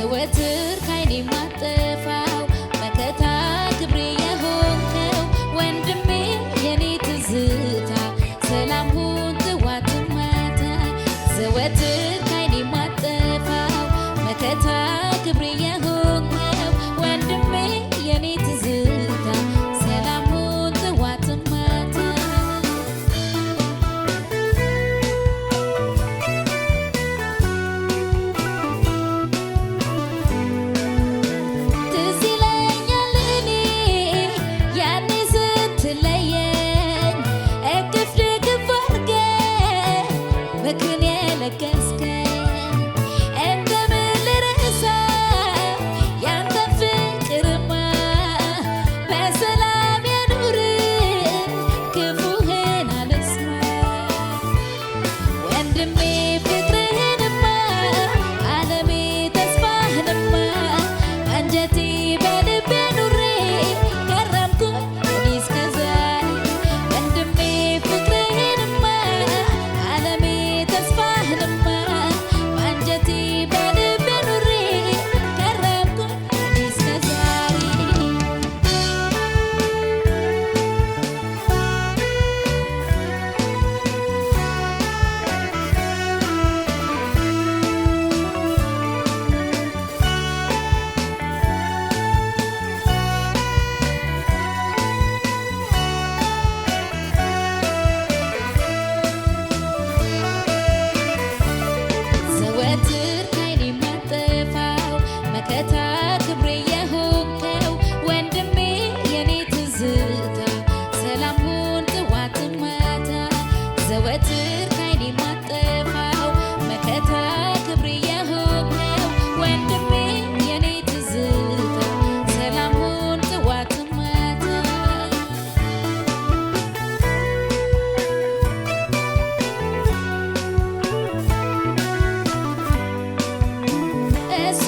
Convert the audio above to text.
ዘወትር ካይኔ ማጠፋው መከታ ክብሬ የሆንከው ወንድሜ የኔ ትዝታ ሰላም ሁን ጥዋት ማታ ዘወትር ካይኔ ማጠፋው መከታ ክብሬ የሆንከው ወንድሜ የኔ ትዝታ ሰላም ሁን ጥዋት ማታ ትዝ ይለኛል እኔ ያኔ ስትለየኝ እቅፍ ድግፍ አድርገህ ምክን የለገስከኝ እንደምን ልረሳው ያንተን ፍቅርማ በሰላም ያኑርህ ክፉህን አልስማ ወንድሜ ፍቅርህንማ ዓለሜ ተስፋህንማ አንጀቴ በልቤ ኑሬ ከረምኩኝ እኔ እስከዛሬ ወንድሜ ፍቅርህንማ ዓለሜ ተስፋህንማ አንጀቴ በልቤ ኑሬ ከረምኩኝ እኔ እስከዛሬ ዘወትር ካይኔ ማጠፋው መከታ ክብሬ የሆንከው ወንድሜ የኔ ትዝታ ሰላም ሁን ጥዋት ማታ ዘወትር ካይኔ ማጠፋው መከታ ክብሬ የሆንከው ወንድሜ የኔ ትዝታ ሰላም ሁን ጥዋት ማታ እሱ